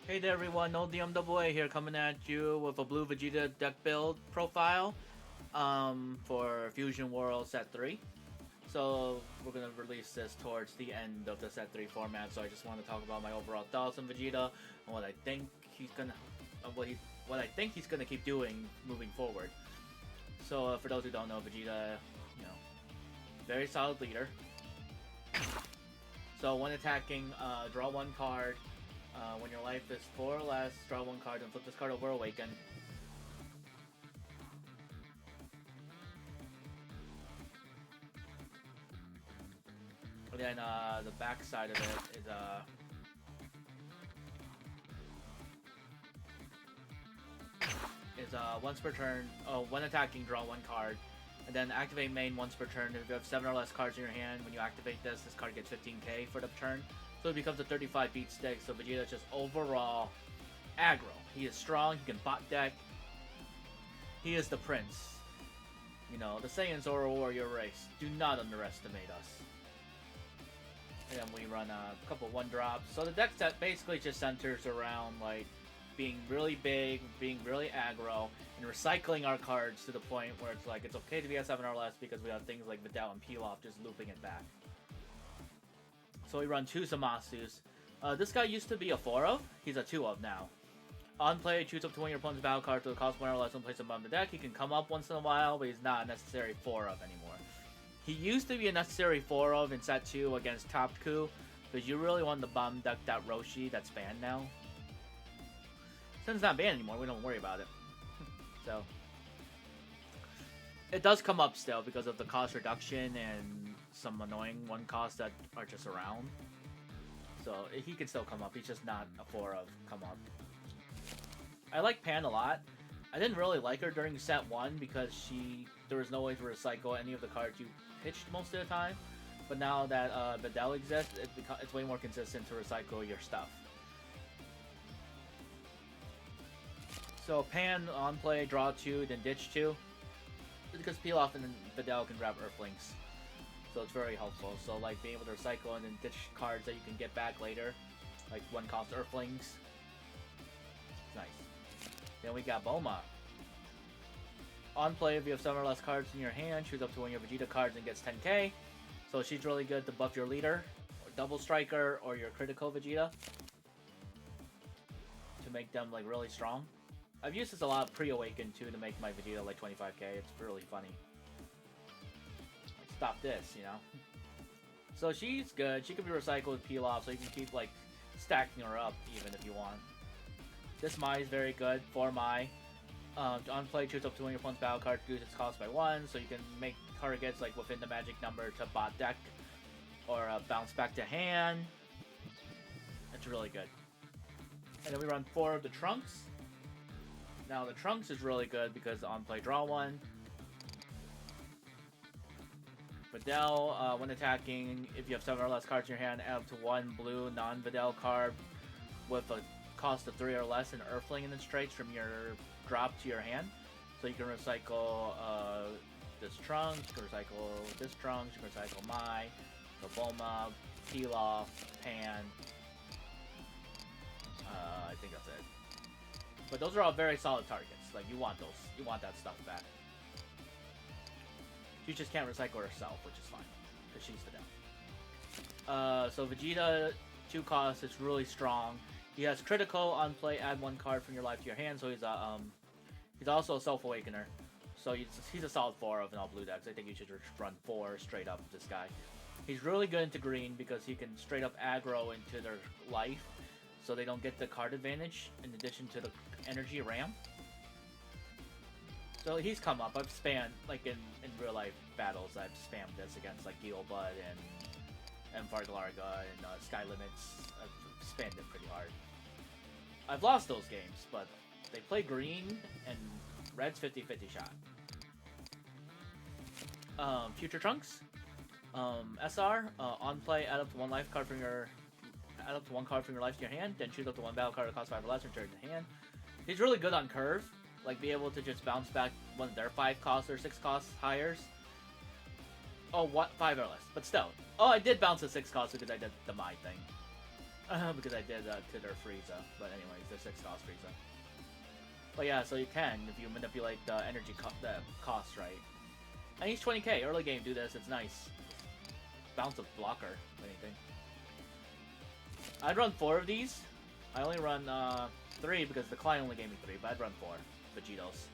Hey there everyone, No DMAA here coming at you with a blue Vegeta deck build profile for Fusion World Set 3. So we're going to release this towards the end of the Set 3 format, so I just want to talk about my overall thoughts on Vegeta and what I think he's going to what I think he's going to keep doing moving forward. So for those who don't know, Vegeta, very solid leader. So when attacking, draw one card. When your life is 4 or less, draw one card and flip this card over Awaken. And then the back side of it is once per turn. Oh, when attacking, draw one card, and then activate main once per turn. If you have 7 or less cards in your hand, when you activate this card gets 15k for the turn. So it becomes a 35 beat stick. So Vegeta's just overall aggro. He is strong. He can bot deck. He is the prince. You know, the Saiyans are a warrior race. Do not underestimate us. And then we run a couple 1-drops. So the deck set basically just centers around like being really big, being really aggro, and recycling our cards to the point where it's like it's okay to be at 7 or less because we have things like Videl and Pilaf just looping it back. So we run 2 Zamasus. This guy used to be a 4 of. He's a 2 of now. On play, choose up to one of your opponent's battle cards to cost 1 or less and place him on the deck. He can come up once in a while, but he's not a necessary 4 of anymore. He used to be a necessary 4 of in set 2 against Top Coup, because you really want to bomb deck that Roshi that's banned now. Since it's not banned anymore, we don't worry about it. So it does come up still because of the cost reduction and some annoying 1 costs that are just around. So he can still come up. He's just not a 4 of come up. I like Pan a lot. I didn't really like her during set 1 because there was no way to recycle any of the cards you pitched most of the time. But now that Videl exists, it's way more consistent to recycle your stuff. So Pan on play, draw 2, then ditch 2. Because Pilaf and Videl can grab Earthlings. So it's very helpful. So like being able to recycle and then ditch cards that you can get back later. Like 1 cost Earthlings. Nice. Then we got Bulma. On play, if you have 7 or less cards in your hand, choose up to one of your Vegeta cards and gets 10k. So she's really good to buff your leader, or double striker, or your critical Vegeta. To make them like really strong. I've used this a lot pre-awakened too to make my Vegeta like 25k. It's really funny. Stop this, you know? So she's good. She can be recycled with Pilaf, so you can keep like stacking her up even if you want. This Mai is very good. 4 Mai. On play, choose up to one of your opponent's battle cards, reduce its cost by 1, so you can make targets like within the magic number to bot deck or bounce back to hand. It's really good. And then we run 4 of the Trunks. Now the Trunks is really good because on play, draw 1. Videl, when attacking, if you have 7 or less cards in your hand, add up to 1 blue non-Videl card with a cost of 3 or less and Earthling in its traits from your drop to your hand. So you can recycle this Trunks, you can recycle this Trunks, you can recycle Mai, Bulma, Pilaf, Pan. I think that's it. But those are all very solid targets. Like you want those, you want that stuff back. You just can't recycle herself, which is fine, because she's Videl. So Vegeta, 2 costs, it's really strong. He has critical on play, add 1 card from your life to your hand, so he's also a self-awakener. So he's a solid 4 of in all blue decks. I think you should just run 4 straight up with this guy. He's really good into green because he can straight up aggro into their life, so they don't get the card advantage in addition to the energy ram. So he's come up. I've spammed, like in real life battles, I've spammed this against like Geobud and Varglarga and Sky Limits. I've spammed it pretty hard. I've lost those games, but they play green and red's 50-50 shot. Future Trunks. SR, on play, add up to 1 life card from your card from your life to your hand, then choose up to 1 battle card that costs 5 or less, return to hand. He's really good on curve, like be able to just bounce back one of their 5 costs or 6 costs hires. Oh, what? 5 or less, but still. Oh, I did bounce a 6 cost because I did the Mai thing. because I did to their Frieza. But anyways, they're 6 cost Frieza. But yeah, so you can if you manipulate the energy the cost right. And he's 20k early game. Do this, it's nice. Bounce a blocker, if anything. I'd run 4 of these. I only run 3 because the client only gave me 3, but I'd run 4 Vegetos.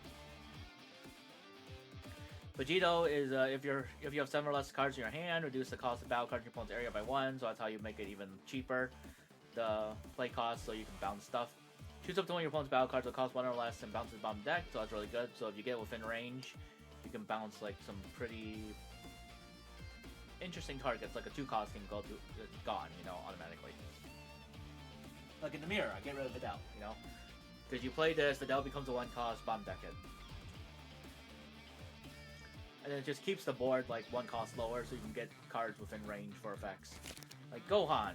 Vegito is if you have 7 or less cards in your hand, reduce the cost of battle cards in your opponent's area by 1. So that's how you make it even cheaper. The play cost, so you can bounce stuff. Choose up to one of your opponent's battle cards that cost 1 or less and bounces the bottom deck. So that's really good. So if you get within range, you can bounce like some pretty interesting targets. Like a 2 cost can go to gone, you know, automatically. Like in the mirror, I get rid of Videl, you know, because you play this, Videl becomes a 1 cost, bomb deck it. And it just keeps the board like 1 cost lower so you can get cards within range for effects. Like Gohan.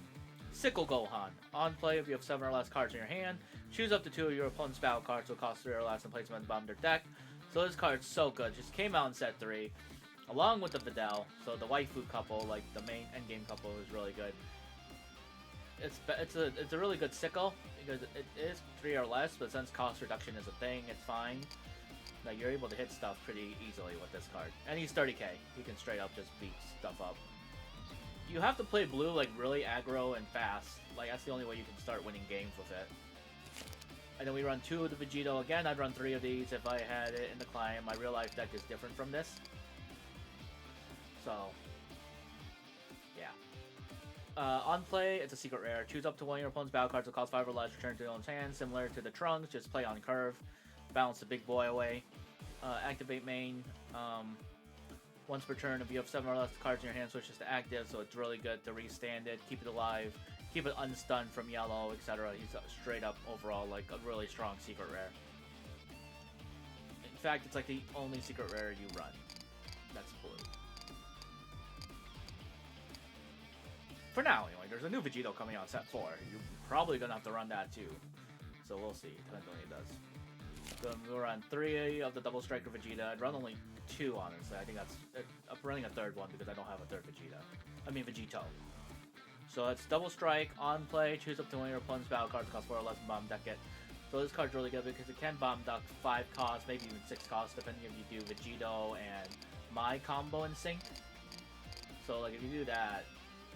Sickle Gohan. On play, if you have 7 or less cards in your hand, choose up to 2 of your opponent's battle cards, so it costs 3 or less, and place them on the bottom of their deck. So this card's so good. Just came out in set 3, along with the Videl. So the waifu couple, like the main endgame couple, is really good. It's a really good sickle because it is 3 or less, but since cost reduction is a thing, it's fine. Like you're able to hit stuff pretty easily with this card, and he's 30k. He can straight up just beat stuff up. You have to play blue like really aggro and fast. Like that's the only way you can start winning games with it. And then we run 2 of the Vegito again. I'd run 3 of these if I had it in the client. My real life deck is different from this, so yeah. On play, it's a secret rare. Choose up to 1 of your opponent's battle cards that cost 5 or less. Return to your own hand, similar to the Trunks. Just play on curve. Bounce the big boy away. Activate main. Once per turn, if you have 7 or less cards in your hand, switches to active, so it's really good to restand it, keep it alive, keep it unstunned from yellow, etc. He's straight up overall like a really strong secret rare. In fact, it's like the only secret rare you run. That's blue. For now, anyway. There's a new Vegito coming out set 4. You're probably gonna have to run that too. So we'll see. Depends on what he does. So we'll run 3 of the double striker Vegeta. I'd run only 2, honestly. I think that's... I'm running a 3rd one because I don't have a 3rd Vegeta. I mean Vegito. So it's double strike, on play, choose up to 1 of your opponent's battle cards, cost 4 or less, and bomb deck it. So this card's really good because it can bomb deck 5 costs, maybe even 6 costs, depending if you do Vegito and my combo in sync. So like if you do that,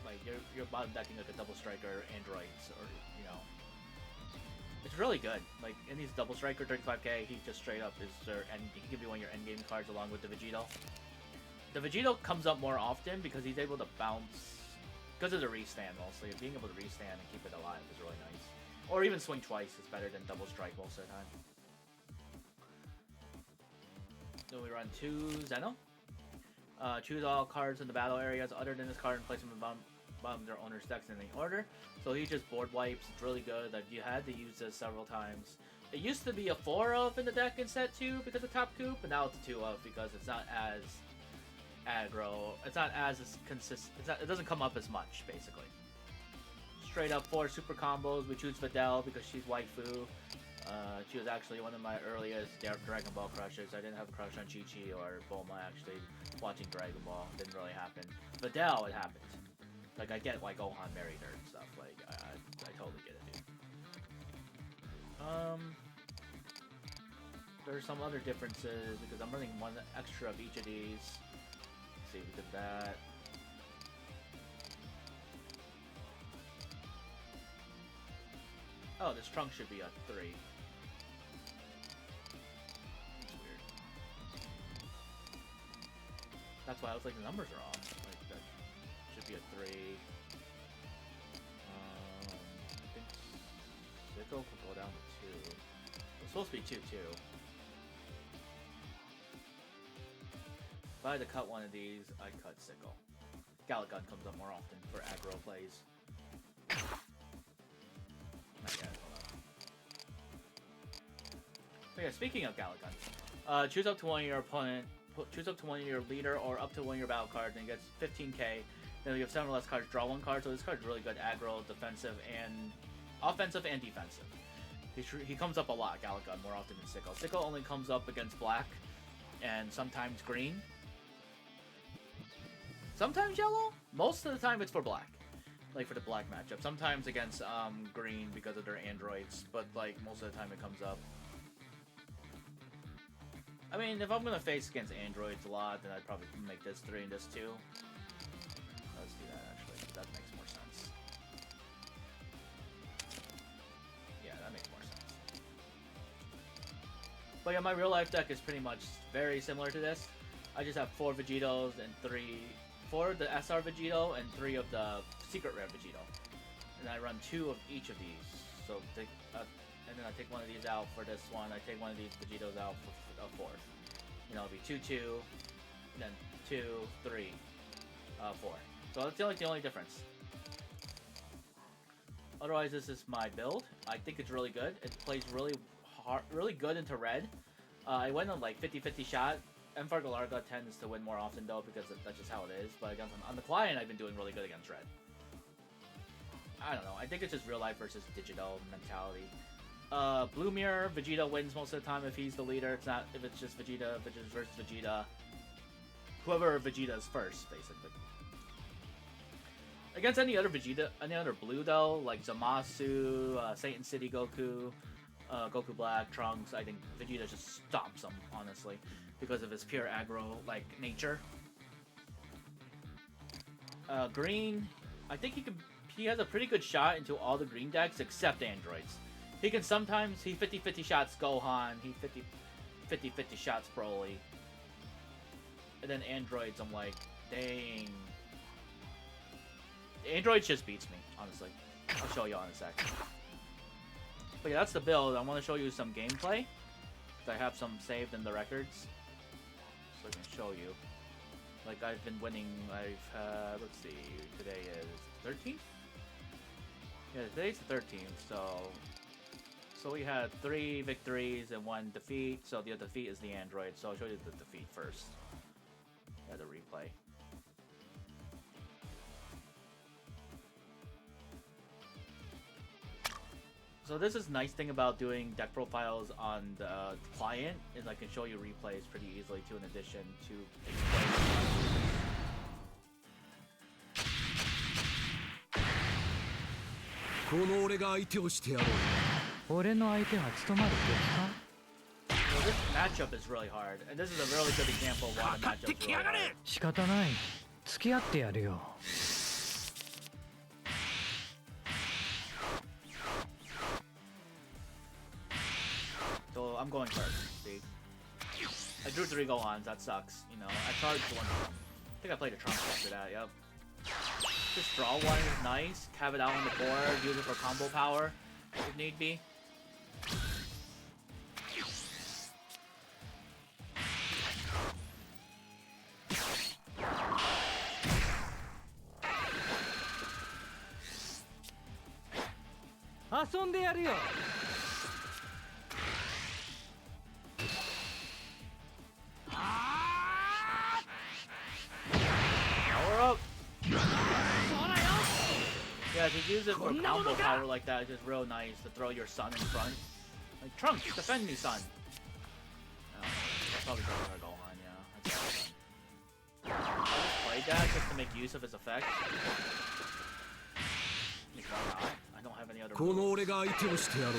like you're bottom decking like a double striker androids, or you know. It's really good. Like in these double striker 35k, he just straight up is their end. He can give you one of your endgame cards along with the Vegito. The Vegito comes up more often because he's able to bounce because of the restand mostly. Being able to restand and keep it alive is really nice. Or even swing twice is better than double strike most of the time. So we run 2 Zeno. Choose all cards in the battle areas other than this card and place them in the bottom of their owner's decks in any order. So he just board wipes. It's really good. That you had to use this several times. It used to be a 4 of in the deck in set 2 because of Top Coop, but now it's a 2 of because it's not as aggro. It's not as consistent. It doesn't come up as much, basically. Straight up 4 super combos. We choose Videl because she's waifu. She was actually one of my earliest Dragon Ball crushes. I didn't have a crush on Chi-Chi or Bulma, actually. Watching Dragon Ball didn't really happen. Videl, it happened. Like, I get why Gohan married her and stuff. Like, I totally get it, dude. There's some other differences because I'm running 1 extra of each of these. Let's see, we did that. Oh, this trunk should be a 3. That's weird. That's why I was like, the numbers are off. Like, that should be a 3. I think Sickle could go down to 2. It's supposed to be 2, too. If I had to cut one of these, I'd cut Sickle. Galagun comes up more often for aggro plays. Not yet, hold on. So yeah, speaking of Galagun, choose up to 1 of your opponent, choose up to 1 of your leader or up to 1 of your battle cards, and it gets 15k. Then you have 7 or less cards, draw 1 card. So this card's really good aggro, defensive, and offensive and defensive. He comes up a lot, Galagun, more often than Sickle. Sickle only comes up against black and sometimes green. Sometimes yellow. Most of the time it's for black. like for the black matchup. Sometimes against green because of their androids, but like most of the time it comes up. I mean, if I'm gonna face against androids a lot, then I'd probably make this 3 and this 2. Let's do that actually. That makes more sense. Yeah, that makes more sense. But yeah, my real life deck is pretty much very similar to this. I just have 4 Vegetos and 4 of the SR Vegeto and 3 of the secret rare Vegeto. And I run 2 of each of these. So take, and then I take one of these out for this one. I take one of these Vegetos out for a 4th. You know, it'll be 2-2, then 2, 3, 4. So that's the only difference. Otherwise, this is my build. I think it's really good. It plays really good into red. I went on like 50-50 shot. M4 Galarga tends to win more often though because that's just how it is. But against, on the client, I've been doing really good against red. I don't know. I think it's just real life versus digital mentality. Blue Mirror, Vegeta wins most of the time if he's the leader. It's not if it's just Vegeta versus Vegeta. Whoever Vegeta is first, basically. Against any other Vegeta, any other blue though, like Zamasu, Satan City Goku, Goku Black, Trunks, I think Vegeta just stomps him, honestly, because of his pure aggro like nature. Green, I think he has a pretty good shot into all the green decks except androids. He can sometimes, he 50-50 shots Gohan, he 50-50 shots Broly. And then androids, I'm like, dang. Androids just beats me, honestly. I'll show you in a sec. But yeah, that's the build. I want to show you some gameplay. Because I have some saved in the records. So I can show you. Like, I've been winning, I've had, let's see, today is 13th? Yeah, today's the 13th, so we had 3 victories and 1 defeat, so the defeat is the android, so I'll show you the defeat first. Yeah, the replay. So this is nice thing about doing deck profiles on the client, is I can show you replays pretty easily too, in addition to explaining. この俺が相手をしてやろう。俺の相手は務まる気か？ So this matchup is really hard, and this is a really good example of why the matchup is really hard. 仕方ない。付き合ってやるよ。So I'm going first. See, I drew 3 Gohans. That sucks. You know, I charged 1 of them. I think I played a Trunks after that. Yep. Just draw 1 is nice. Have it out on the board. Use it for combo power if need be. Power up! Yeah, to use it for combo power like that is just real nice to throw your son in front. Like, Trunks, defend me, son! Oh, that's probably going to Gohan, yeah. That's fun. I just played that just to make use of his effect. Like, why not? I don't have any other この俺が相手をしてやろう。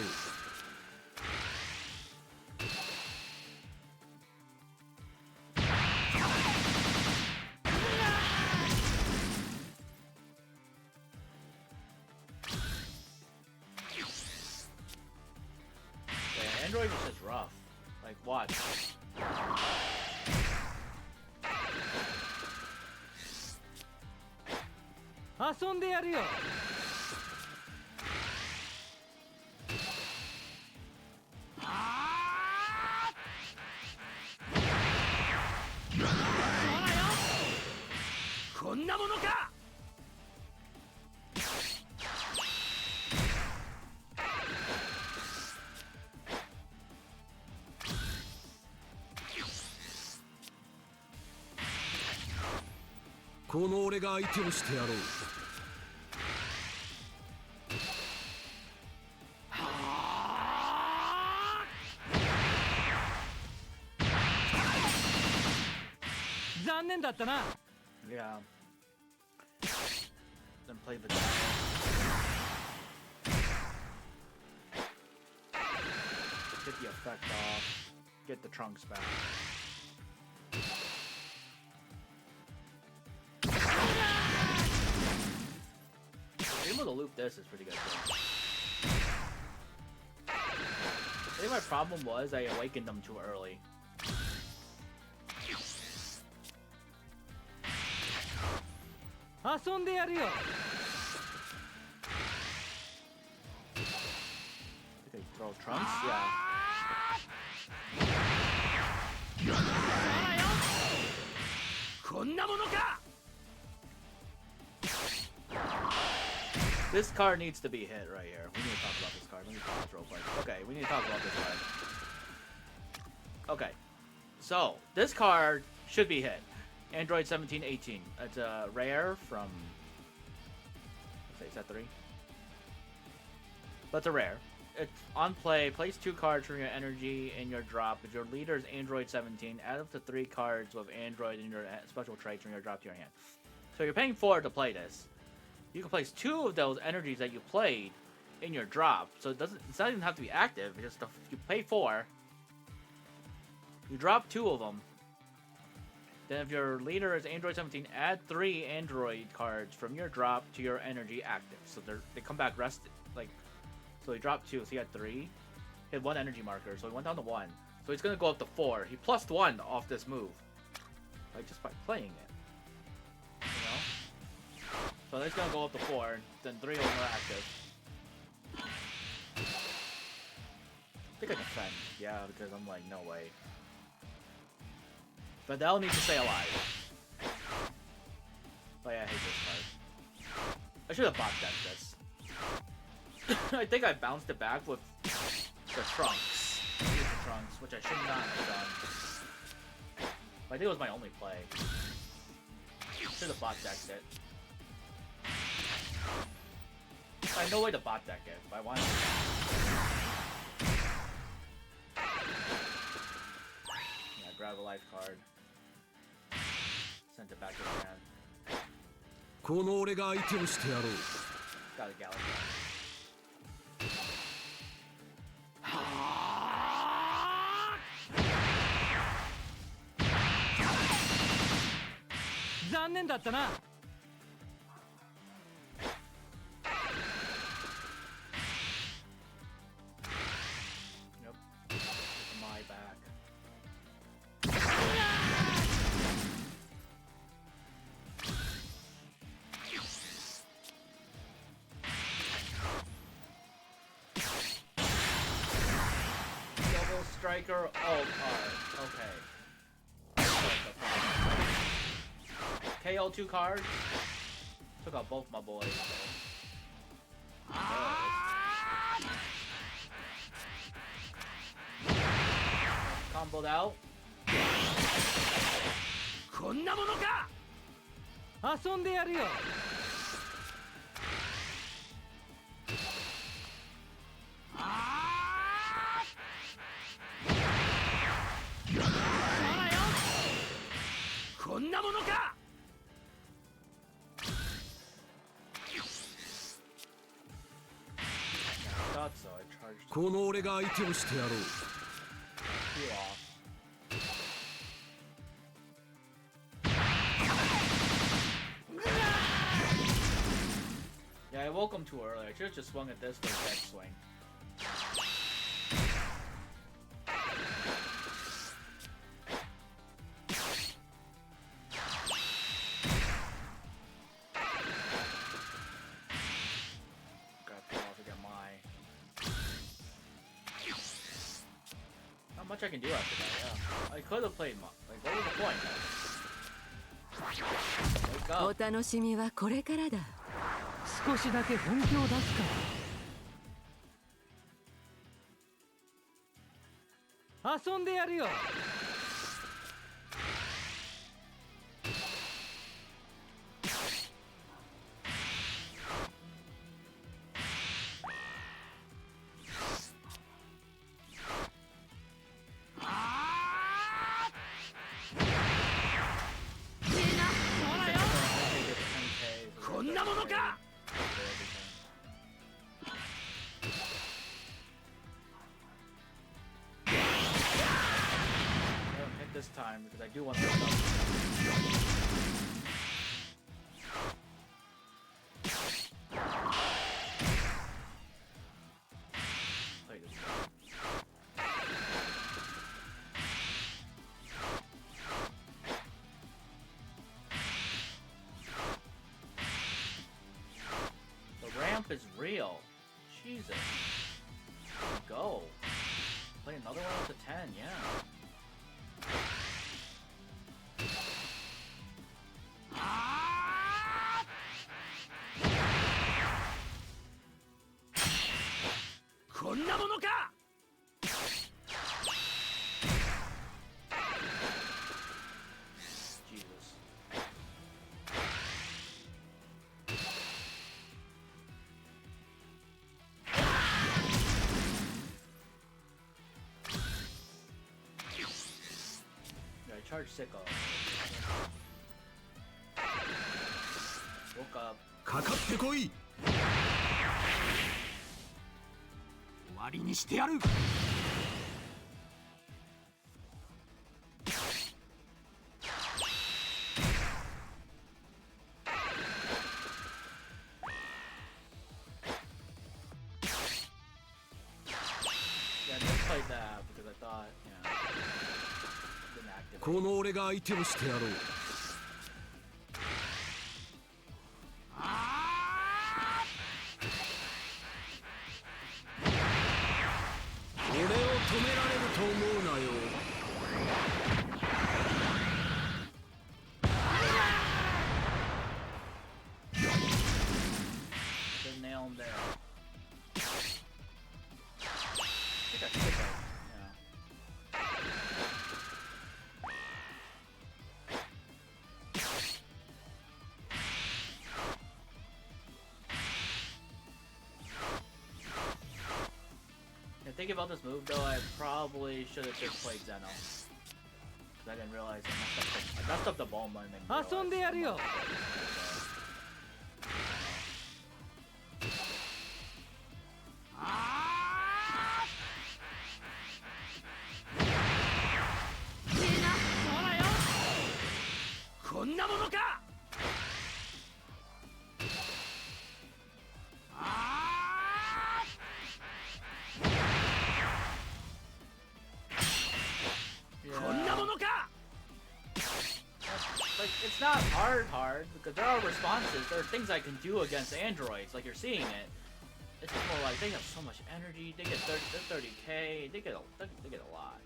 Android is just rough. Like, watch.この俺が相手をしてやろう。残念だったな。Yeah. Then play Vegeta. Get the effect off. Get the Trunks back. Being able to loop this is pretty good. I think my problem was I awakened them too early. They throw Trunks? Yeah. This card needs to be hit right here. We need to talk about this card. Let me pause real quick. Okay, we need to talk about this card. Okay. So, this card should be hit. Android 1718. It's a rare from... let's say, set 3. But it's a rare. It's on play. Place 2 cards from your energy in your drop. If your leader is Android 17, add up to 3 cards with Android in your special traits from your drop to your hand. So you're paying 4 to play this. You can place 2 of those energies that you played in your drop. So it's not even have to be active. It's just you pay 4. You drop 2 of them. Then if your leader is Android 17, add 3 Android cards from your drop to your energy active. So they come back rested. So he dropped 2, so he had 3. He had 1 energy marker, so he went down to 1. So he's gonna go up to 4. He plus 1 off this move. Just by playing it. You know? So that's gonna go up to 4, then 3 of them are active. I think I defend. Yeah, because I'm like, no way. But they'll need to stay alive. Oh yeah, I hate this card. I should have bot decked this. I think I bounced it back with the Trunks. The Trunks, which I should not have done. I think it was my only play. Should have bot decked it. I had no way to bot deck it, but I wanted to. Yeah, grab a life card. Sent it back to the hand. この俺が相手をしてやろう Got a Galaxy. 残念だったな。 Yep. My back. Double striker ult card. Okay. KO 2 cards. Took out both my boys. Comboed out. こんなものか。遊んでやるよ。こんなものか。 So I charged この俺が相手をしてやろう you off. Yeah, I woke him too early. I should have just swung at this for a dead swing. Not much I can do after that, yeah. I could have played like, what was the point? Wake お up. 楽しみはこれからだ。少しだけ本気を出すから遊んでやるよ。こんなものか。this time because I do want to wake up. Play this game. The ramp is real. Jesus. Go. Play another one with the 10, yeah. こんなものか。 Jesus. Yeah, I charged Sicko. Woke up. かかってこい。終わりにしてやる。 Yeah, I just played that because I thought, yeah, didn't activate. この俺が相手をしてやろう。俺を止められると思うなよ。 Didn't nail him there. I think I Sicko. Yeah. Yeah, thinking about this move though, I probably should have just played Zeno. Because I didn't realize I messed up the ball mine and didn't 遊んでやるよ。 こんなものか。 こんなものか。 Like, it's not hard because there are responses, there are things I can do against androids, like you're seeing it. It's just more like they have so much energy, they get 30k, they get a lot.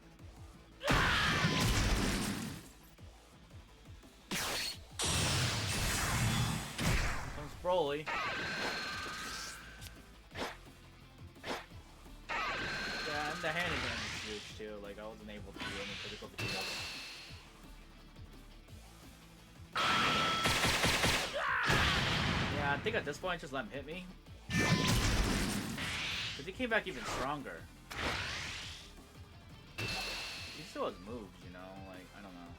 Here comes Broly. Yeah, and the hand advantage is huge too, like I wasn't able to do any critical Vegeta. Yeah, I think at this point, just let him hit me. Because he came back even stronger. He still has moves, you know? Like, I don't know.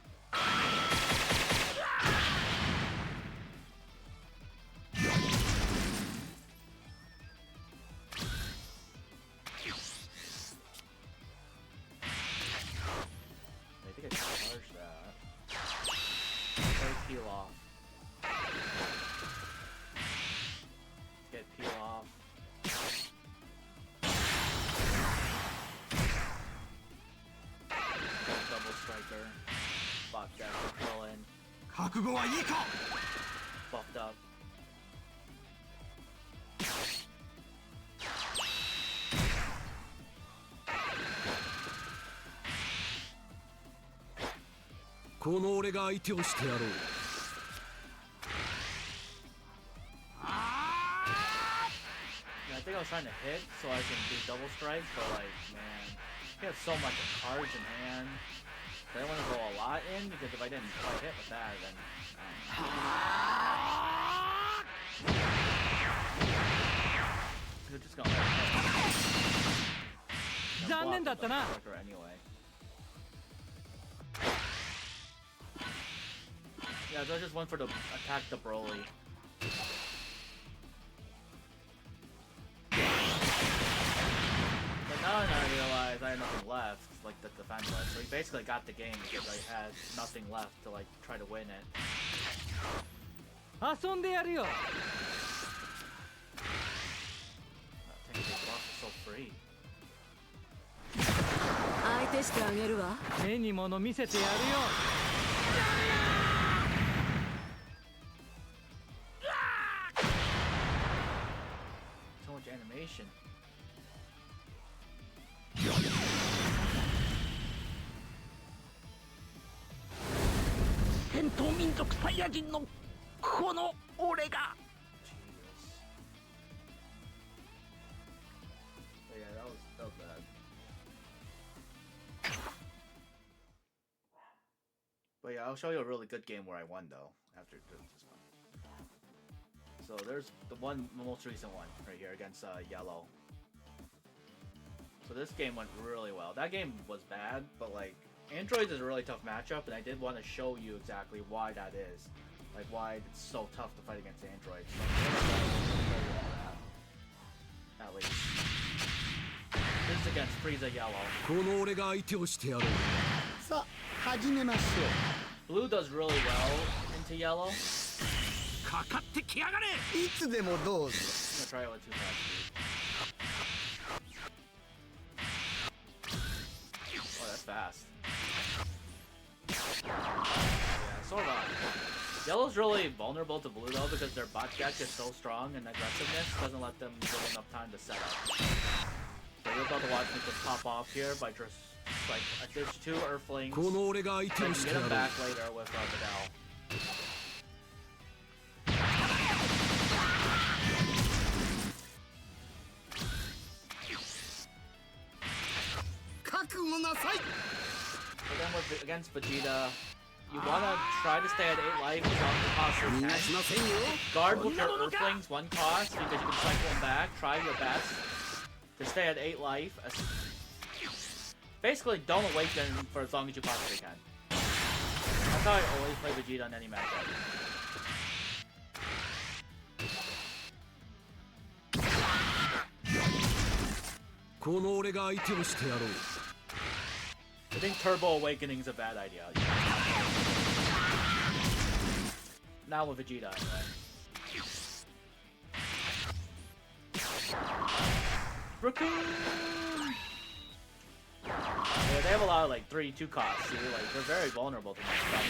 I think I can charge that. Play peel off. Get peel off. Double striker. Bot death for Krillin. 覚悟はいいか。 Buffed up.「この俺が相手をしてやろう」 Yeah, I think I was trying to hit so I can do double strikes, but like, man, he has so much cards in hand. I don't want to go a lot in because if I hit with that, then they're just gonna. 残念だったな。 Anyway. Yeah, so I just went for the attack the Broly. But now I realize I had nothing left, like, to defend with. So he basically got the game because I had nothing left to, like, try to win it. 遊んでやるよ Technically, buff is so free. 相手してあげるわ目に物見せてやるよ So much animation. 戦闘民族サイヤ人のこの俺が Jesus. But yeah, that was bad. But yeah, I'll show you a really good game where I won though after this one. So there's the most recent one right here against Yellow. So this game went really well. That game was bad, but like Androids is a really tough matchup, and I did want to show you exactly why that is. Like why it's so tough to fight against Androids. So at least. This is against Frieza Yellow. この俺が相手をしてやろう さあ始めましょ Blue does really well into Yellow. かかってきやがれういつでもどうぞ I'm gonna try it with 2 fast speed. Oh, that's fast. Yeah, sort of. Yellow's really vulnerable to Blue though because their bot deck is so strong and aggressiveness doesn't let them give enough time to set up. So you're about to watch me just pop off here by just like there's 2 Earthlings. この俺が相手 I を can して get や him ろう back later with Vidal. But then against Vegeta, you wanna try to stay at 8 life as long as you possibly 逃がしませんよ can. Guard with your Earthlings 1 cost because you can cycle them back. Try your best to stay at 8 life. Basically, don't awaken for as long as you possibly can. That's how I always play Vegeta in any matchup. I think Turbo Awakening is a bad idea. Not with Vegeta, anyway. Raccoon! Yeah, they have a lot of like 3-2 costs, see? Like, they're very vulnerable to my stuff.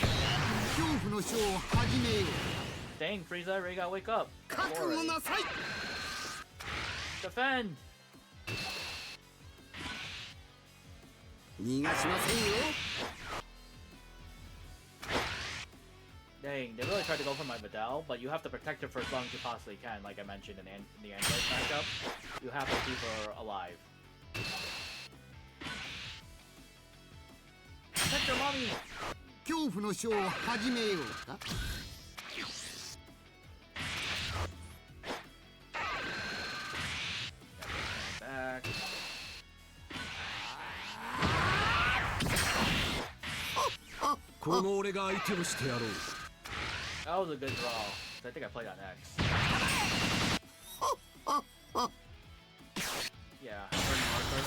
恐怖のショーを始めよう Dang, Frieza, already gotta wake up. 覚悟なさい Defend! 逃がしませんよ Dang, they really tried to go for my Vidal, but you have to protect her for as long as you possibly can, like I mentioned in the Android matchup. You have to keep her alive. Protect your mommy! 恐怖のショーを始めようか Back. That was a good draw. I think I played on X. Yeah, burning marker.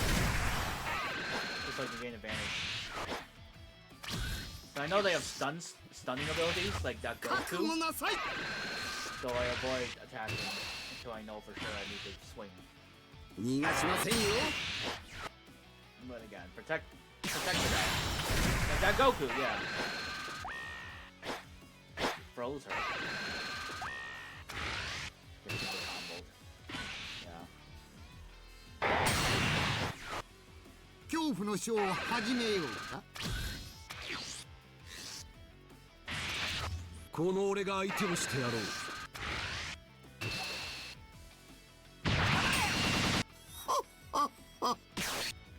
Looks like you gain advantage. So I know they have stunning abilities like that 覚悟 Goku, なさい so I avoid attacking until I know for sure I need to swing. 逃がしませんよ But again, protect the guy. Like that Goku, yeah. Froze her. Get super comboed. Yeah. 恐怖のショーを始めようかこの俺が相手をしてやろう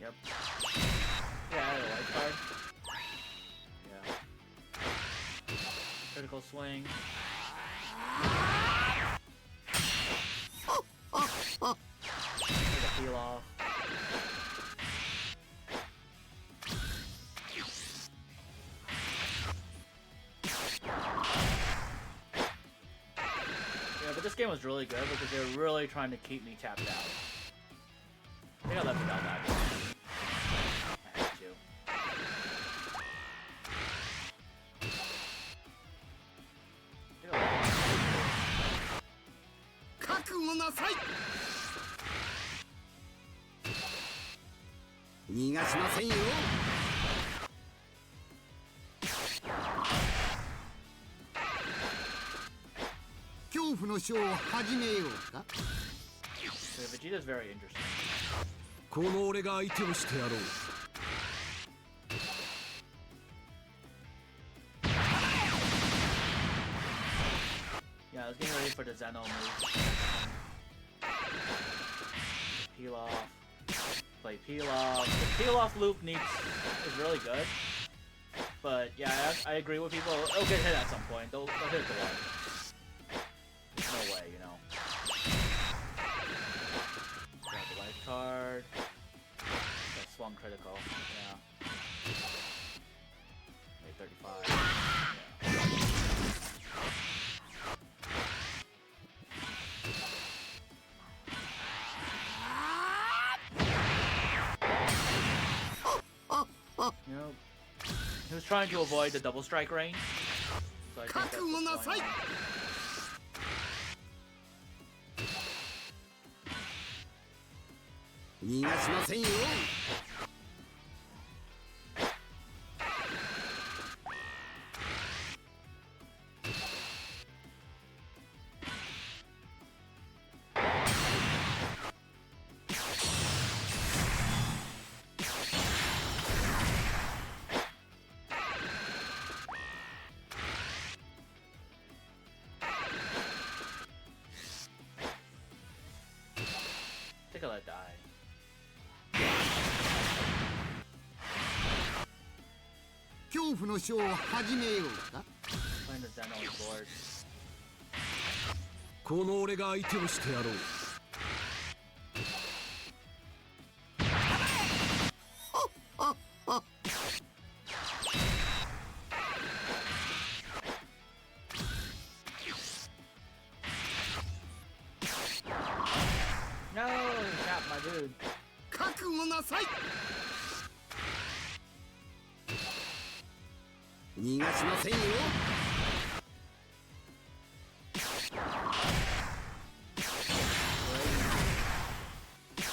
Yep. Yeah, I had a life card. Yeah. Critical swing. Take a peel off. Yeah, but this game was really good because they were really trying to keep me tapped out. I think I left it out back. なさい。逃がしませんよ。恐怖のショーを始めようか。Vegeta is very interesting. この俺が相手をしてやろう。Yeah, I was getting ready for the Zeno move. Peel off. Play peel off. The peel off loop is really good. But yeah, I agree with people. It'll get hit at some point. They'll hit the one. There's no way, you know. Grab the life card. That swung critical. Yeah. Maybe 35. Yeah. You know, he was trying to avoid the double strike range. So I think that's what's going on. 逃がしませんよ。Take a let die. 恐怖のショーを始めようか。 Playing the Zeno on the board. この俺が相手をしてやろう。No, he shot my dude. 覚悟なさい。逃がしませんよ。This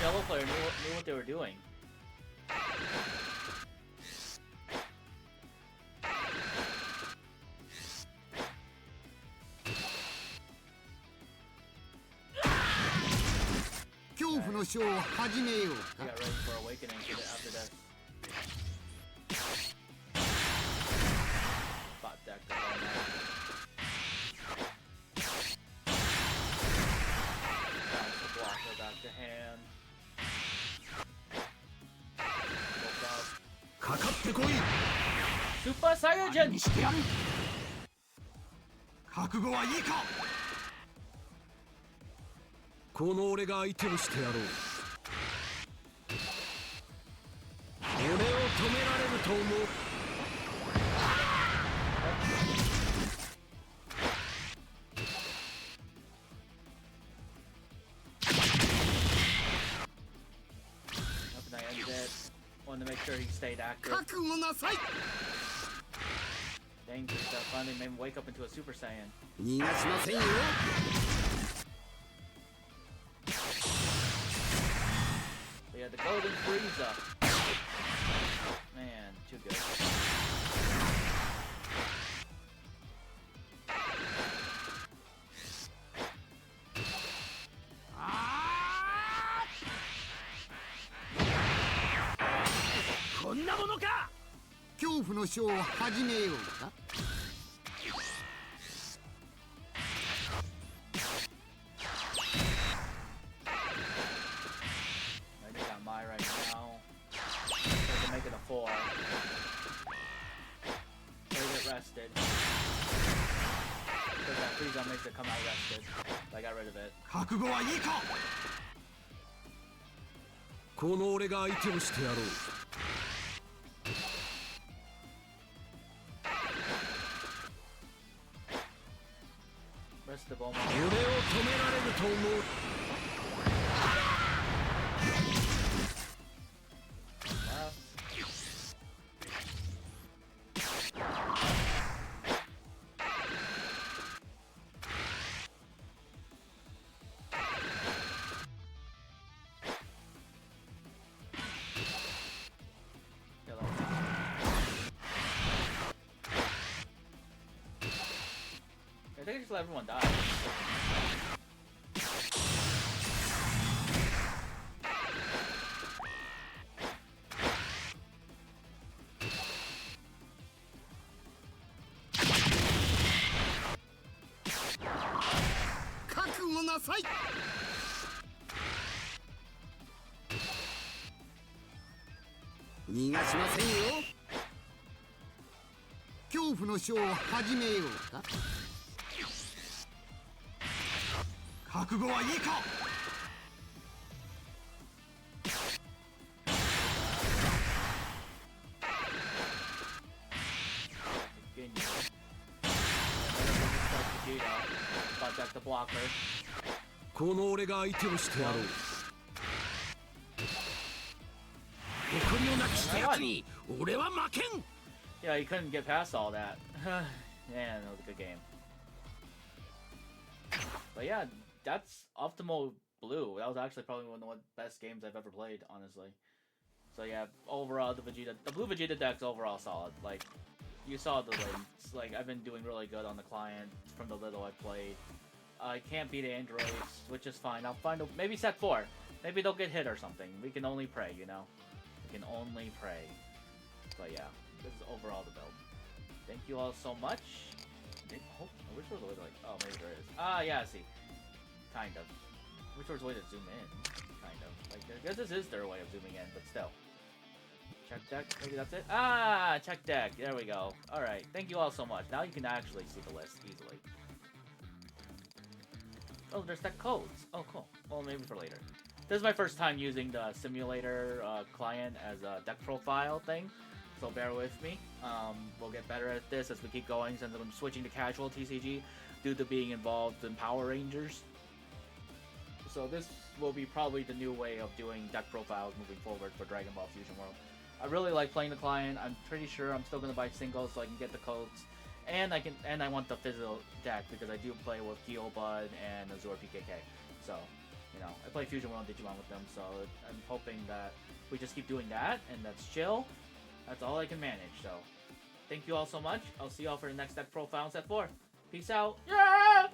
yellow player knew what they were doing. "恐怖のショーを始めよう I か。 got ready for awakening after this. Bot deck the ball now. Bounce the blocker back to hand. Woke up. かかってこい。 Super Saiyan! してやる。覚悟はいいか。この俺が相手をしてやろう。俺を止められると思う。 Up and I ended it. Wanted to make sure he stayed active. 覚悟なさい。 Dang, Frieza finally made him wake up into a Super Saiyan. 逃がしませんよ。 But yeah, the Golden Frieza. Man, too good. "こんなものか!" 恐怖のショーを始めようか。 I just got my right now. So to make it a 4. Played it rested. Because that Frieza makes it come out rested. So I got rid of it. 覚悟はいいか。この俺が相手をしてやろう。 Rest of almost. 俺を止められると思う。 Left. I think I just let everyone die. Vegeta. The blocker. この俺が相手をしてやろう。誇りをなくしたやつに俺は負けん。 Yeah, he couldn't get past all that. Man, that was a good game. But yeah, that's Optimal Blue. That was actually probably one of the best games I've ever played, honestly. So yeah, overall, the Blue Vegeta deck's overall solid. Like, you saw the links. Like, I've been doing really good on the client from the little I've played. I can't beat androids, which is fine. I'll find maybe set 4. Maybe they'll get hit or something. We can only pray, you know? We can only pray. But yeah, this is overall the build. Thank you all so much. Oh, I wish there was a way to like... Oh, maybe there is. Ah, yeah, I see. Kind of. I wish there was a way to zoom in. Kind of. Like, I guess this is their way of zooming in, but still. Check deck. Maybe that's it. Ah, check deck. There we go. Alright, thank you all so much. Now you can actually see the list easily. Oh, there's deck codes. Oh, cool. Well, maybe for later. This is my first time using the simulator client as a deck profile thing, so bear with me. We'll get better at this as we keep going, since I'm switching to casual TCG due to being involved in Power Rangers. So this will be probably the new way of doing deck profiles moving forward for Dragon Ball Fusion World. I really like playing the client. I'm pretty sure I'm still gonna buy singles so I can get the codes. And I want the physical deck because I do play with Geobud and Azure PKK. So, you know, I play Fusion World and Digimon with them, so I'm hoping that we just keep doing that, and that's chill. That's all I can manage, so thank you all so much. I'll see you all for the next deck profile in set 4. Peace out. Yeah!